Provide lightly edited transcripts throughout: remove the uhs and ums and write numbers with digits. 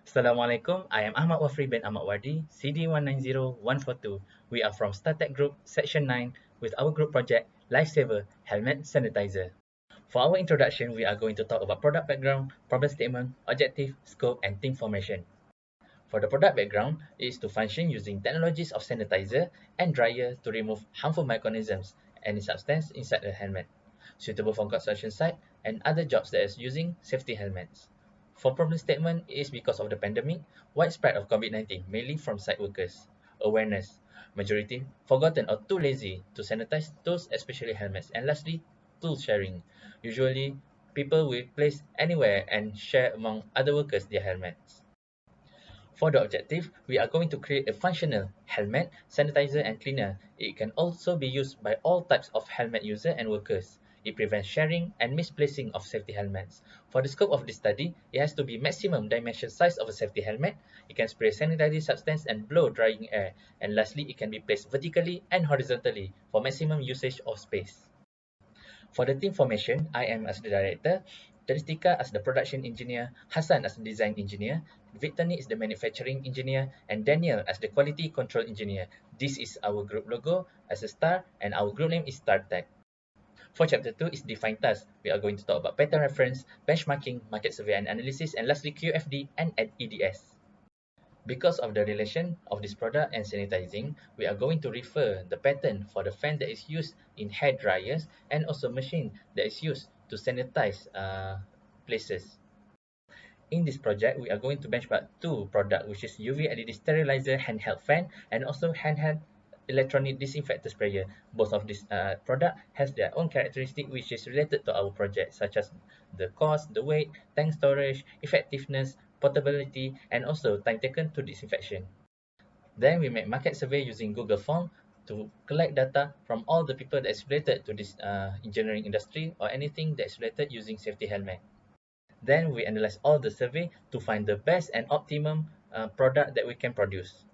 Assalamualaikum, I am Ahmad Wafri bin Ahmad Wardi, CD190142. We are from StarTech Group, Section 9, with our group project, Livesaver, Helmet Sanitizer. For our introduction, we are going to talk about product background, problem statement, objective, scope, and team formation. For the product background, it is to function using technologies of sanitizer and dryer to remove harmful microorganisms, any substance inside the helmet, suitable for construction site and other jobs that is using safety helmets. For problem statement, it is because of the pandemic, widespread of COVID-19, mainly from site workers. Awareness, majority forgotten or too lazy to sanitize tools, especially helmets. And lastly, tool sharing. Usually, people will place anywhere and share among other workers their helmets. For the objective, we are going to create a functional helmet, sanitizer and cleaner. It can also be used by all types of helmet user and workers. It prevents sharing and misplacing of safety helmets. For the scope of this study, it has to be maximum dimension size of a safety helmet. It can spray sanitizing substance and blow drying air. And lastly, it can be placed vertically and horizontally for maximum usage of space. For the team formation, I am as the director, Teristika as the production engineer, Hassan as the design engineer, Victony is the manufacturing engineer, and Daniel as the quality control engineer. This is our group logo as a star, and our group name is StarTech. For chapter 2 is define task. We are going to talk about pattern reference, benchmarking, market survey and analysis, and lastly QFD and EDS. Because of the relation of this product and sanitizing, we are going to refer the pattern for the fan that is used in hair dryers and also machine that is used to sanitize places. In this project, we are going to benchmark two products, which is UV LED sterilizer handheld fan and also handheld electronic disinfectant sprayer. Both of these product has their own characteristic which is related to our project, such as the cost, the weight, tank storage, effectiveness, portability, and also time taken to disinfection. Then we make market survey using Google Form to collect data from all the people that is related to this engineering industry or anything that is related using safety helmet. Then we analyze all the survey to find the best and optimum product that we can produce.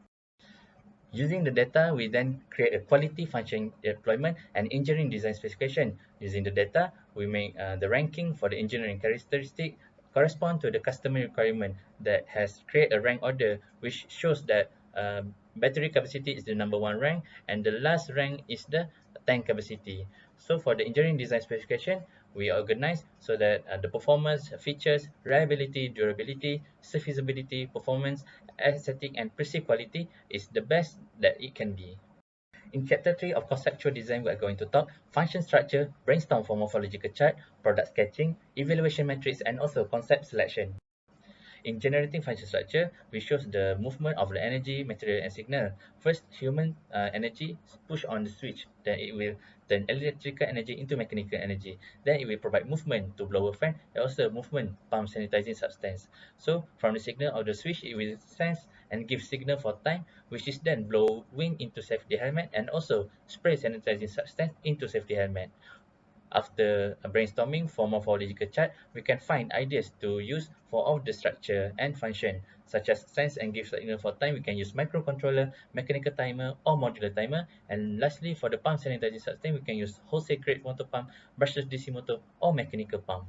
Using the data, we then create a quality function deployment and engineering design specification. Using the data, we make the ranking for the engineering characteristic correspond to the customer requirement that has create a rank order which shows that battery capacity is the number one rank and the last rank is the tank capacity. So for the engineering design specification, we organize so that the performance, features, reliability, durability, serviceability, performance, aesthetic and perceived quality is the best that it can be. In chapter 3 of conceptual design, we are going to talk function structure, brainstorm for morphological chart, product sketching, evaluation metrics, and also concept selection. In generating function structure, we show the movement of the energy, material, and signal. First, human energy push on the switch, then it will turn electrical energy into mechanical energy. Then it will provide movement to blower fan and also movement pump sanitizing substance. So from the signal of the switch, it will sense and give signal for time, which is then blowing into safety helmet and also spray sanitizing substance into safety helmet. After brainstorming for morphological chart, we can find ideas to use for all the structure and function, such as sense and give signal for time. We can use microcontroller, mechanical timer, or modular timer. And lastly, for the pump sanitizing substance, we can use wholesale grade motor pump, brushless DC motor, or mechanical pump.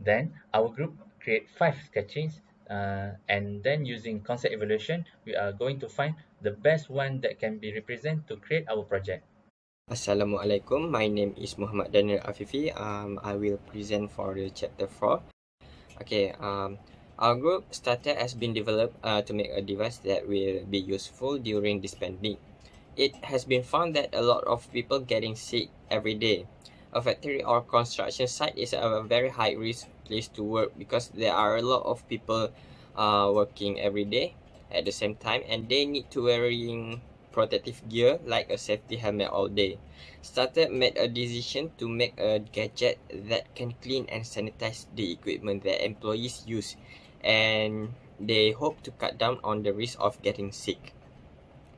Then our group create 5 sketchings, and then using concept evaluation, we are going to find the best one that can be represented to create our project. Assalamualaikum, my name is Muhammad Daniel Afifi. I will present for the chapter 4. Okay, our group starter has been developed to make a device that will be useful during this pandemic. It has been found that a lot of people getting sick every day. A factory or construction site is a very high risk place to work because there are a lot of people working every day at the same time, and they need to wearing protective gear like a safety helmet all day. Starter made a decision to make a gadget that can clean and sanitize the equipment that employees use, and they hope to cut down on the risk of getting sick.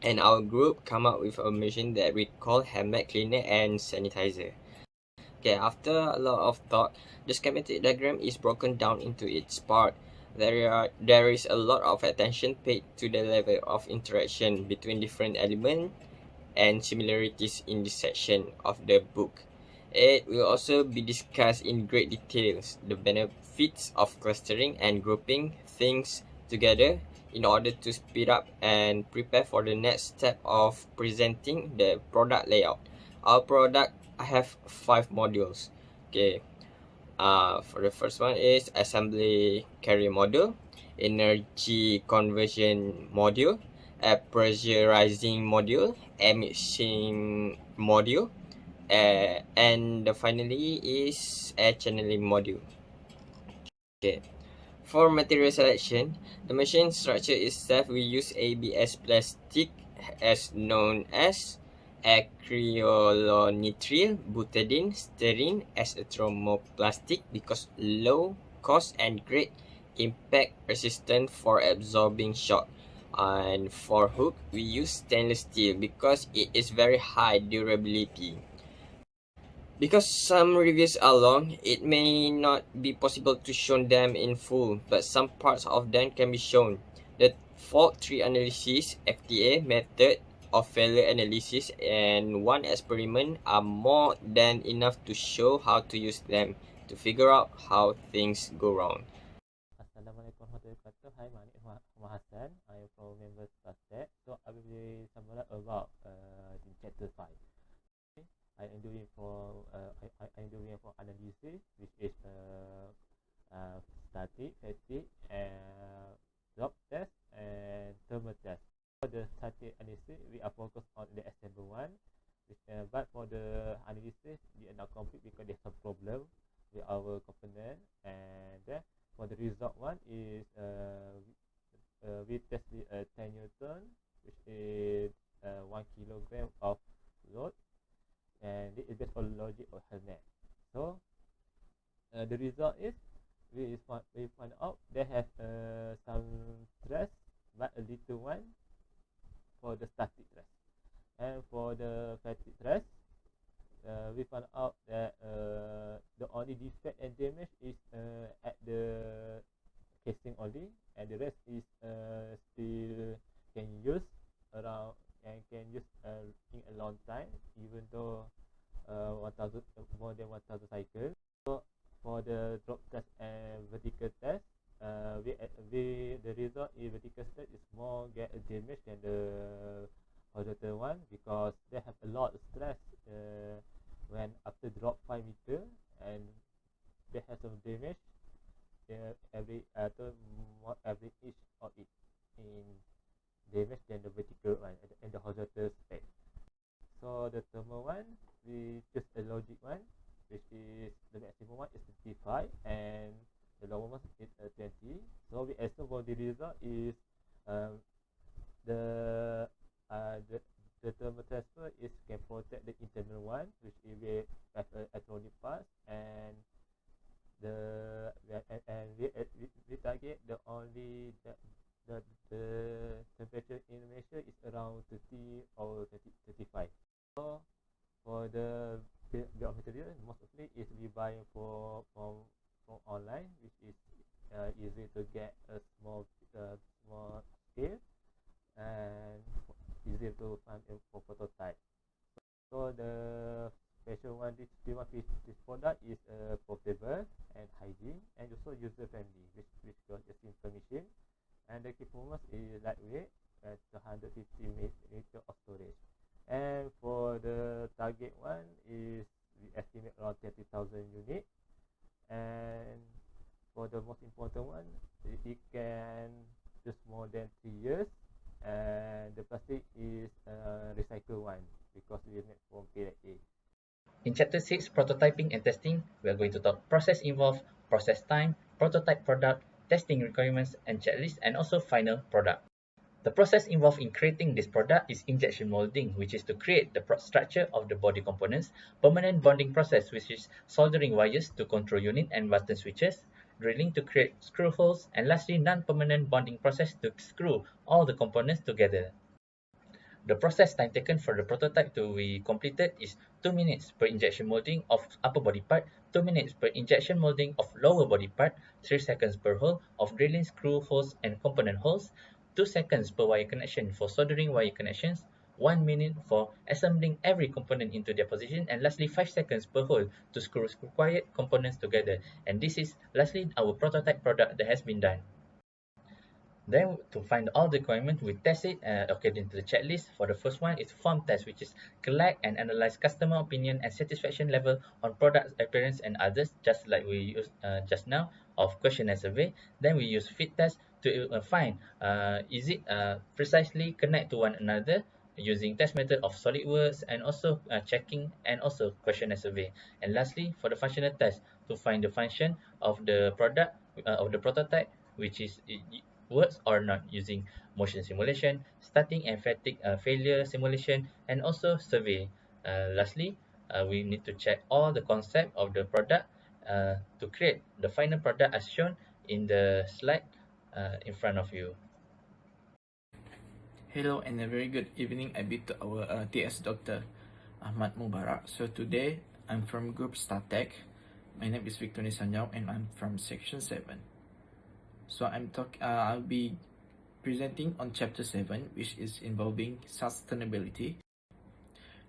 And our group come up with a machine that we call helmet cleaner and sanitizer. Okay, after a lot of thought, the schematic diagram is broken down into its part. There is a lot of attention paid to the level of interaction between different elements and similarities in this section of the book. It will also be discussed in great details the benefits of clustering and grouping things together in order to speed up and prepare for the next step of presenting the product layout. Our product have 5 modules. Okay, for the first one is assembly carrier module, energy conversion module, a pressurizing module, emission module, and finally is a channeling module. Okay, for material selection, the machine structure itself we use ABS plastic as known as acrylonitrile butadiene styrene as a thermoplastic because low cost and great impact resistant for absorbing shock. And for hook, we use stainless steel because it is very high durability. Because some reviews are long, it may not be possible to show them in full, but some parts of them can be shown. The fault tree analysis, FTA method of failure analysis, and one experiment are more than enough to show how to use them to figure out how things go wrong. Assalamualaikum warahmatullahi wabarakatuh. Hi, my name is Muhammad Hassan. I am from member Stastek. So I will be summarize about in chapter 5. Okay. I am doing for analysis, which is static, static, and drop test and thermal test. For the static analysis, we are focused on the assembly one. But for the analysis, we are not complete because there's some problem with our component, and for the result one is we tested 10 Newton, which is 1 kilogram of load, and it is based on logic of helmet. So the result is we find out they have some stress, but a little one for the static stress, and for the fatigue stress, we found out that the only defect and damage is at the casing only, and the rest is still can use around and can use in a long time, even though 1000 more than 1000 cycles. So for the drop test and vertical test, we the result in vertical test is more get a damage than the horizontal one because they have a lot of stress when after drop 5 meter, and they have some damage every inch of it in damage than the vertical one and the horizontal space. So the thermal one, we choose a logic one, which is the maximum one is 55 and the lower one is 20. So we assume for the result is um, the the thermal transfer is can protect the internal one, which is we have electronic parts, and we target the only the temperature in Malaysia is around 30 or 35. So for the bill of material, mostly is we buy from online, which is easy to get a small scale and easier to find for prototype. So the special one this product is portable and hygiene and also user friendly, which got a simple machine, and the performance is lightweight at 150 meter of storage. And for the target one is we estimate around 30,000 units, and for the most important one, it can use more than 3 years, and the plastic is recycled one because we made from PLA. In Chapter 6, Prototyping and Testing, we are going to talk process involved, process time, prototype product, testing requirements and checklist, and also final product. The process involved in creating this product is injection molding, which is to create the structure of the body components, permanent bonding process, which is soldering wires to control unit and button switches, drilling to create screw holes, and lastly, non-permanent bonding process to screw all the components together. The process time taken for the prototype to be completed is 2 minutes per injection molding of upper body part, 2 minutes per injection molding of lower body part, 3 seconds per hole of drilling screw holes and component holes, 2 seconds per wire connection for soldering wire connections, 1 minute for assembling every component into their position, and lastly 5 seconds per hole to screw required components together. And this is lastly our prototype product that has been done. Then to find all the requirements, we test it according to the checklist. For the first one, it's form test, which is collect and analyze customer opinion and satisfaction level on product appearance and others, just like we used just now of questionnaire survey. Then we use fit test to find is it precisely connect to one another using test method of SolidWorks, and also checking and also questionnaire survey. And lastly, for the functional test, to find the function of the product of the prototype, which is works or not, using motion simulation, starting and fatigue failure simulation, and also survey. Lastly, we need to check all the concept of the product to create the final product as shown in the slide in front of you. Hello and a very good evening I bid to our TS Dr. Ahmad Mubarak. So today I'm from Group StarTech. My name is Victor Nisanyao and I'm from Section 7. So I'll be presenting on Chapter 7, which is involving sustainability.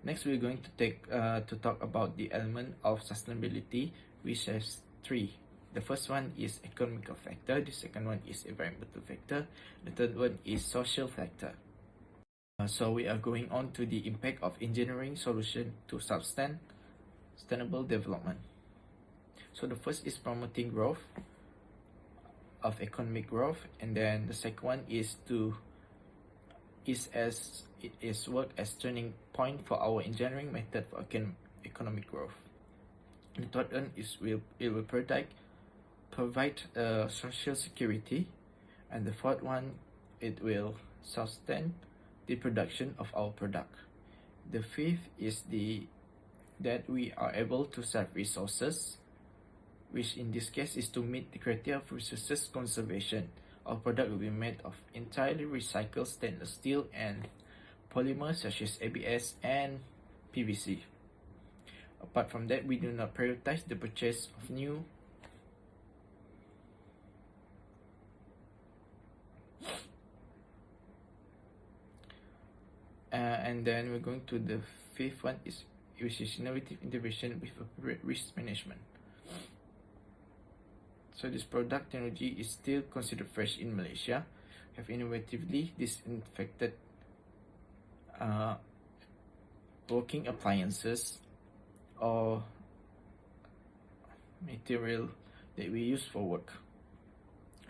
Next we're going to talk about the element of sustainability, which has three. The first one is economical factor, the second one is environmental factor, the third one is social factor. So we are going on to the impact of engineering solution to sustainable development. So the first is promoting growth of economic growth, and then the second one is work as turning point for our engineering method for economic growth. The third one is it will provide social security, and the fourth one, it will sustain the production of our product. The fifth is that we are able to save resources, which in this case is to meet the criteria of resources conservation. Our product will be made of entirely recycled stainless steel and polymers such as ABS and PVC. Apart from that, we do not prioritize the purchase of new and then we're going to the fifth one, which is innovative integration with appropriate risk management. So this product technology is still considered fresh in Malaysia. Have innovatively disinfected working appliances or material that we use for work.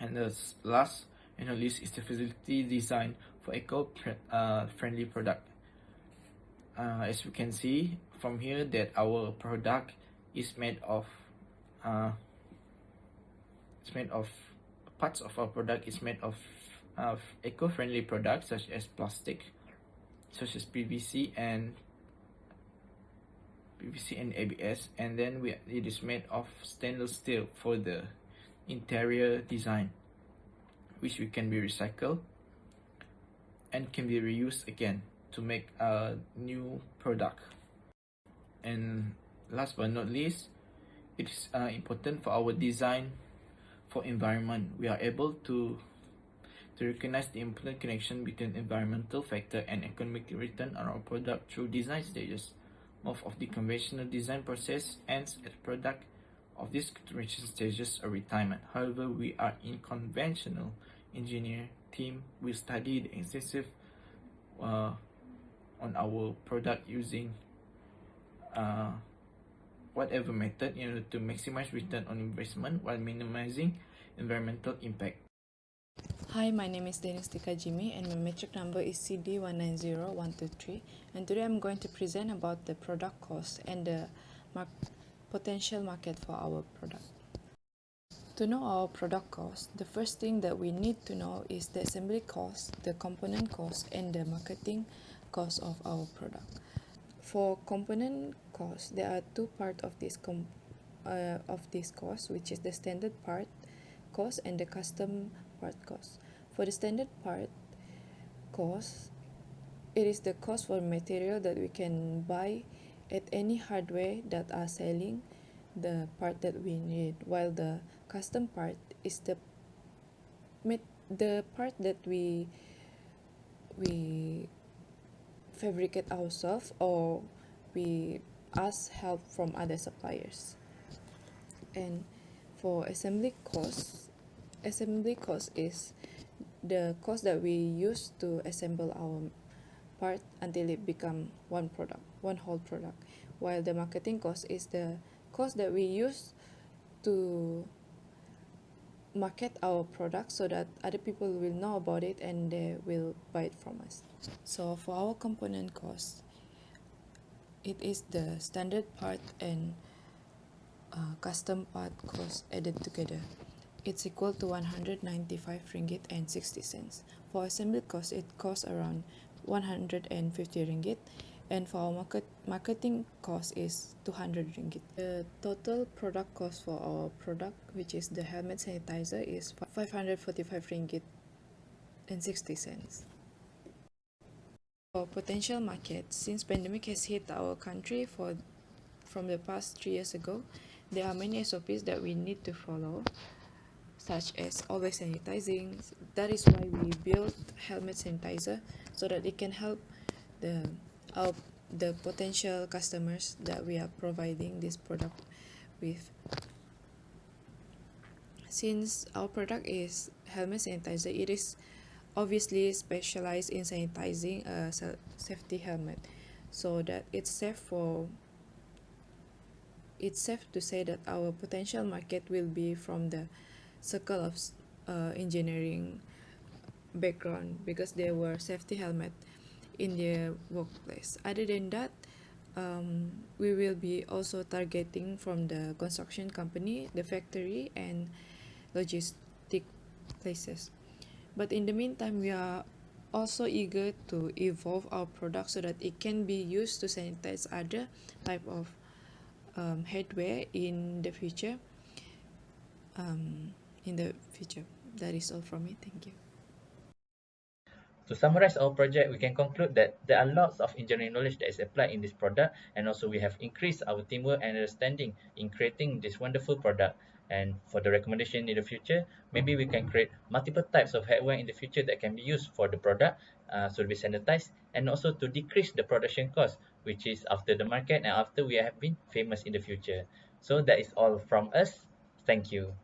And the last and not least is the facility design for eco-friendly product. As we can see from here that our product is made of parts of our product is made of eco-friendly products such as plastic, such as PVC and ABS, and then it is made of stainless steel for the interior design, which can be recycled and can be reused again to make a new product. And last but not least, it is important for our design for environment. We are able to recognize the important connection between environmental factor and economic return on our product through design stages. Most of the conventional design process ends at product of these consideration stages or retirement. However, we are in conventional engineer team. We study the extensive on our product using whatever method in order to maximize return on investment while minimizing environmental impact. Hi, my name is Dennis Tikajimi and my metric number is CD190123, and today I'm going to present about the product cost and the potential market for our product. To know our product cost, the first thing that we need to know is the assembly cost, the component cost, and the marketing cost of our product. For component cost, there are two parts of this cost, which is the standard part cost and the custom part cost. For the standard part cost, it is the cost for material that we can buy at any hardware that are selling the part that we need, while the custom part is the part that we fabricate ourselves or we ask help from other suppliers. And for assembly cost is the cost that we use to assemble our part until it become one product, one whole product, while the marketing cost is the cost that we use to market our product so that other people will know about it and they will buy it from us. So for our component cost, it is the standard part and custom part cost added together. It's equal to 195 ringgit and 60 cents. For assembly cost, it costs around 150 ringgit, and for our marketing cost is 200 ringgit. The total product cost for our product, which is the helmet sanitizer, is 545 ringgit and 60 cents. For potential market, since pandemic has hit our country from the past 3 years ago, there are many SOPs that we need to follow, such as always sanitizing. That is why we built helmet sanitizer so that it can help the potential customers that we are providing this product with. Since our product is helmet sanitizer, it is obviously specialized in sanitizing a safety helmet, so that it's safe to say that our potential market will be from the circle of engineering background, because there were safety helmet in their workplace. Other than that, we will be also targeting from the construction company, the factory, and logistic places. But in the meantime, we are also eager to evolve our product so that it can be used to sanitize other type of headwear in the future. That is all from me. Thank you. To summarize our project, we can conclude that there are lots of engineering knowledge that is applied in this product, and also we have increased our teamwork and understanding in creating this wonderful product. And for the recommendation in the future, maybe we can create multiple types of headwear in the future that can be used for the product, so to be sanitized, and also to decrease the production cost, which is after the market and after we have been famous in the future. So that is all from us. Thank you.